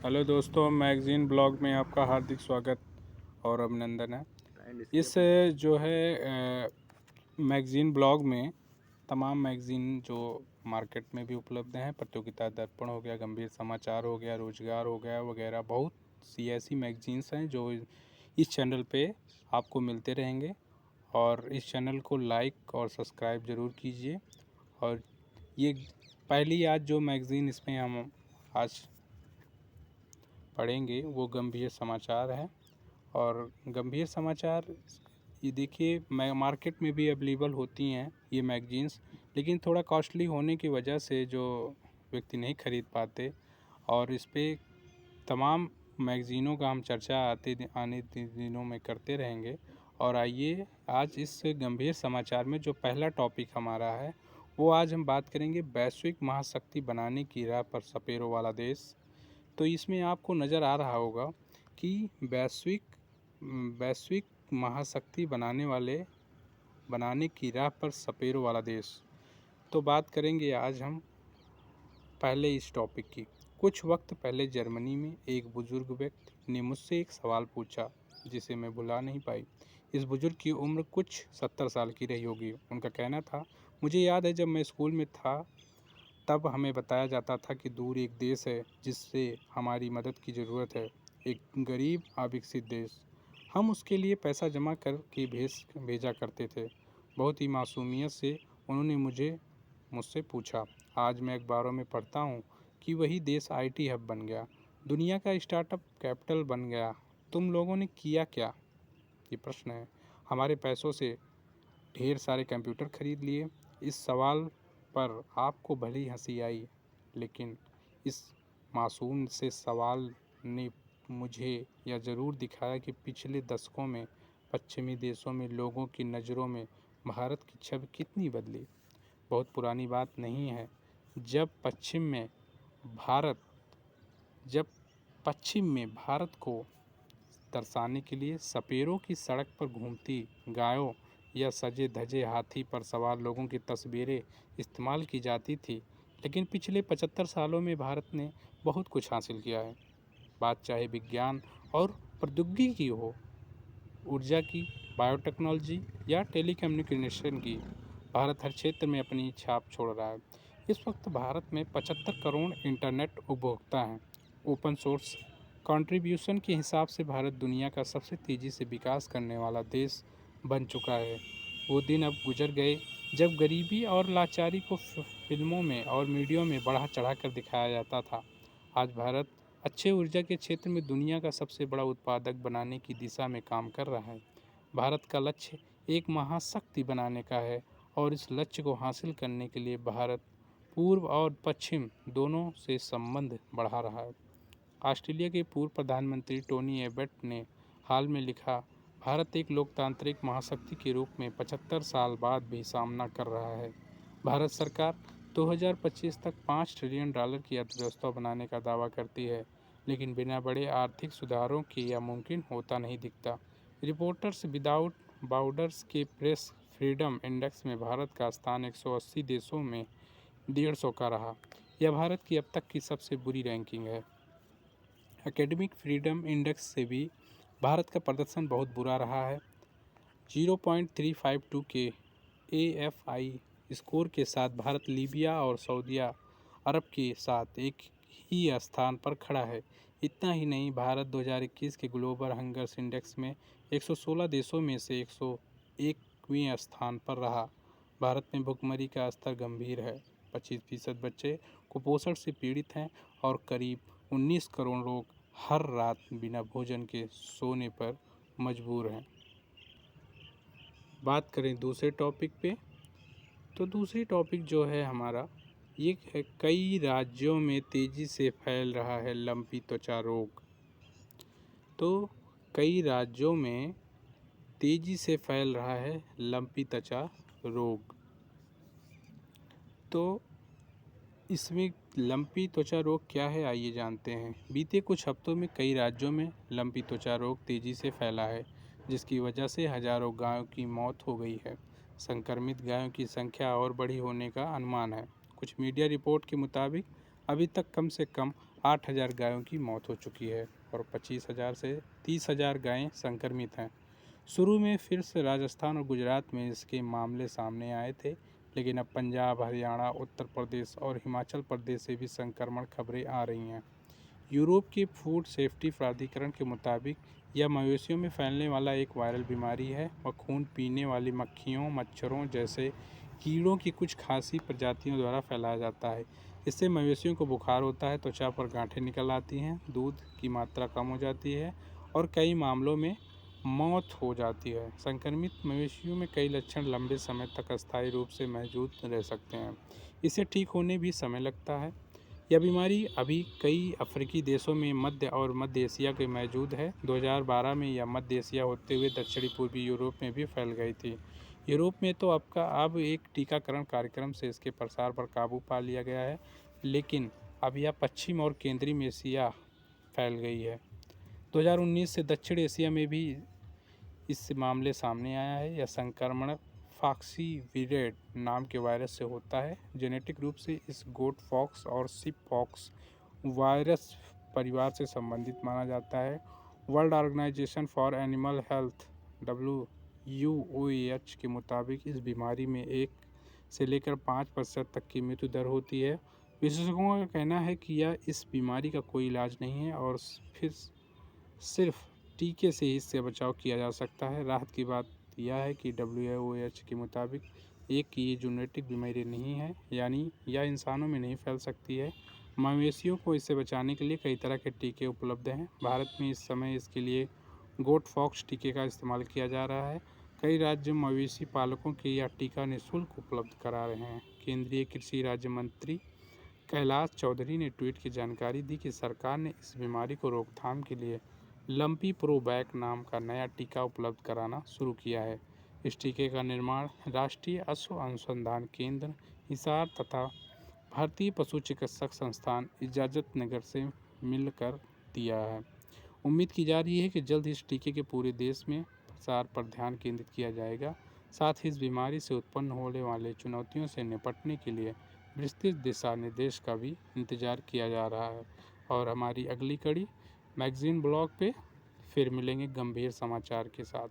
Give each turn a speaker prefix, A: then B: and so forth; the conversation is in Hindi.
A: हेलो दोस्तों, मैगज़ीन ब्लॉग में आपका हार्दिक स्वागत और अभिनंदन है। इस जो है मैगज़ीन ब्लॉग में तमाम मैगज़ीन जो मार्केट में भी उपलब्ध हैं, प्रतियोगिता दर्पण हो गया, गंभीर समाचार हो गया, रोज़गार हो गया वगैरह, बहुत सी ऐसी मैगज़ीन्स हैं जो इस चैनल पे आपको मिलते रहेंगे। और इस चैनल को लाइक और सब्सक्राइब ज़रूर कीजिए। और ये पहली आज जो मैगज़ीन इसमें हम आज पढ़ेंगे वो गंभीर समाचार है। और गंभीर समाचार ये देखिए, मार्केट में भी अवेलेबल होती हैं ये मैगजीन्स, लेकिन थोड़ा कॉस्टली होने की वजह से जो व्यक्ति नहीं खरीद पाते। और इस पे तमाम मैगज़ीनों का हम चर्चा आने दिनों में करते रहेंगे। और आइए आज इस गंभीर समाचार में जो पहला टॉपिक हमारा है वो आज हम बात करेंगे वैश्विक महाशक्ति बनाने की राह पर सपेरों वाला देश। तो इसमें आपको नज़र आ रहा होगा कि वैश्विक महाशक्ति बनाने की राह पर सपेरों वाला देश। तो बात करेंगे आज हम पहले इस टॉपिक की। कुछ वक्त पहले जर्मनी में एक बुजुर्ग व्यक्ति ने मुझसे एक सवाल पूछा जिसे मैं भुला नहीं पाई। इस बुजुर्ग की उम्र कुछ 70 साल की रही होगी। उनका कहना था, मुझे याद है जब मैं स्कूल में था तब हमें बताया जाता था कि दूर एक देश है जिससे हमारी मदद की ज़रूरत है, एक गरीब अविकसित देश। हम उसके लिए पैसा जमा करके भेजा करते थे। बहुत ही मासूमियत से उन्होंने मुझसे पूछा। आज मैं अखबारों में पढ़ता हूँ कि वही देश आईटी हब बन गया, दुनिया का स्टार्टअप कैपिटल बन गया। तुम लोगों ने किया क्या? ये प्रश्न है। हमारे पैसों से ढेर सारे कंप्यूटर खरीद लिए। इस सवाल पर आपको भली हंसी आई, लेकिन इस मासूम से सवाल ने मुझे यह ज़रूर दिखाया कि पिछले दशकों में पश्चिमी देशों में लोगों की नज़रों में भारत की छवि कितनी बदली। बहुत पुरानी बात नहीं है जब भारत जब पश्चिम में भारत को दर्शाने के लिए सपेरों की सड़क पर घूमती गायों या सजे धजे हाथी पर सवार लोगों की तस्वीरें इस्तेमाल की जाती थी। लेकिन पिछले 75 सालों में भारत ने बहुत कुछ हासिल किया है। बात चाहे विज्ञान और प्रौद्योगिकी की हो, ऊर्जा की, बायोटेक्नोलॉजी या टेलीकम्युनिकेशन की, भारत हर क्षेत्र में अपनी छाप छोड़ रहा है। इस वक्त भारत में 75 करोड़ इंटरनेट उपभोक्ता हैं। ओपन सोर्स कंट्रीब्यूशन के हिसाब से भारत दुनिया का सबसे तेज़ी से विकास करने वाला देश बन चुका है। वो दिन अब गुजर गए जब गरीबी और लाचारी को फिल्मों में और मीडिया में बढ़ा चढ़ा कर दिखाया जाता था। आज भारत अच्छे ऊर्जा के क्षेत्र में दुनिया का सबसे बड़ा उत्पादक बनाने की दिशा में काम कर रहा है। भारत का लक्ष्य एक महाशक्ति बनाने का है और इस लक्ष्य को हासिल करने के लिए भारत पूर्व और पश्चिम दोनों से संबंध बढ़ा रहा है। ऑस्ट्रेलिया के पूर्व प्रधानमंत्री टोनी एबट ने हाल में लिखा, भारत एक लोकतांत्रिक महाशक्ति के रूप में 75 साल बाद भी सामना कर रहा है। भारत सरकार 2025 तक $5 ट्रिलियन की अर्थव्यवस्था बनाने का दावा करती है, लेकिन बिना बड़े आर्थिक सुधारों के यह मुमकिन होता नहीं दिखता। रिपोर्टर्स विदाउट बॉर्डर्स के प्रेस फ्रीडम इंडेक्स में भारत का स्थान 180 देशों में 150 का रहा। यह भारत की अब तक की सबसे बुरी रैंकिंग है। एकेडमिक फ्रीडम इंडेक्स से भी भारत का प्रदर्शन बहुत बुरा रहा है। 0.352 के AFI स्कोर के साथ भारत लीबिया और सऊदी अरब के साथ एक ही स्थान पर खड़ा है। इतना ही नहीं, भारत 2021 के ग्लोबल हंगर्स इंडेक्स में 116 देशों में से 101वें स्थान पर रहा। भारत में भुखमरी का स्तर गंभीर है। 25% बच्चे कुपोषण से पीड़ित हैं और करीब 19 करोड़ लोग हर रात बिना भोजन के सोने पर मजबूर हैं। बात करें दूसरे टॉपिक पे, तो दूसरी टॉपिक जो है हमारा ये है, कई राज्यों में तेज़ी से फैल रहा है लंपी त्वचा रोग। तो कई राज्यों में तेज़ी से फैल रहा है लंपी त्वचा रोग। तो इसमें लंपी त्वचा रोग क्या है, आइए जानते हैं। बीते कुछ हफ्तों में कई राज्यों में लंपी त्वचा रोग तेज़ी से फैला है, जिसकी वजह से हजारों गायों की मौत हो गई है। संक्रमित गायों की संख्या और बड़ी होने का अनुमान है। कुछ मीडिया रिपोर्ट के मुताबिक अभी तक कम से कम 8,000 गायों की मौत हो चुकी है और 25,000 से 30,000 गायें संक्रमित हैं। शुरू में फिर से राजस्थान और गुजरात में इसके मामले सामने आए थे, लेकिन अब पंजाब, हरियाणा, उत्तर प्रदेश और हिमाचल प्रदेश से भी संक्रमण खबरें आ रही हैं। यूरोप के फूड सेफ्टी प्राधिकरण के मुताबिक यह मवेशियों में फैलने वाला एक वायरल बीमारी है और खून पीने वाली मक्खियों, मच्छरों जैसे कीड़ों की कुछ खासी प्रजातियों द्वारा फैलाया जाता है। इससे मवेशियों को बुखार होता है, त्वचा पर गांठें निकल आती हैं, दूध की मात्रा कम हो जाती है और कई मामलों में मौत हो जाती है। संक्रमित मवेशियों में कई लक्षण लंबे समय तक अस्थायी रूप से मौजूद रह सकते हैं। इसे ठीक होने भी समय लगता है। यह बीमारी अभी कई अफ्रीकी देशों में मध्य एशिया के मौजूद है। 2012 में यह मध्य एशिया होते हुए दक्षिणी पूर्वी यूरोप में भी फैल गई थी। यूरोप में तो अब एक टीकाकरण कार्यक्रम से इसके प्रसार पर काबू पा लिया गया है, लेकिन अब यह पश्चिम और केंद्रीय एशिया फैल गई है। 2019 से दक्षिण एशिया में भी इस मामले सामने आया है। यह संक्रमण फॉक्सीविरेड नाम के वायरस से होता है। जेनेटिक रूप से इस गोट फॉक्स और शिप फॉक्स वायरस परिवार से संबंधित माना जाता है। World organisation for animal health WUOH के मुताबिक इस बीमारी में 1 से लेकर 5% तक की मृत्यु दर होती है। विशेषज्ञों का कहना है कि यह इस बीमारी का कोई इलाज नहीं है और फिर सिर्फ टीके से ही इससे बचाव किया जा सकता है। राहत की बात यह है कि WUOH के मुताबिक एक की ये जेनेटिक बीमारी नहीं है, यानी यह इंसानों में नहीं फैल सकती है। मवेशियों को इससे बचाने के लिए कई तरह के टीके उपलब्ध हैं। भारत में इस समय इसके लिए गोट फॉक्स टीके का इस्तेमाल किया जा रहा है। कई राज्य मवेशी पालकों के यह टीका निःशुल्क उपलब्ध करा रहे हैं। केंद्रीय कृषि राज्य मंत्री कैलाश चौधरी ने ट्वीट की जानकारी दी कि सरकार ने इस बीमारी को रोकथाम के लिए लंपी प्रोबैक नाम का नया टीका उपलब्ध कराना शुरू किया है। इस टीके का निर्माण राष्ट्रीय अश्व अनुसंधान केंद्र, हिसार तथा भारतीय पशु चिकित्सक संस्थान इजाजत नगर से मिलकर दिया है। उम्मीद की जा रही है कि जल्द इस टीके के पूरे देश में प्रसार पर ध्यान केंद्रित किया जाएगा। साथ ही इस बीमारी से उत्पन्न होने वाले चुनौतियों से निपटने के लिए विस्तृत दिशा निर्देश का भी इंतजार किया जा रहा है। और हमारी अगली कड़ी मैगजीन ब्लॉग पे फिर मिलेंगे गंभीर समाचार के साथ।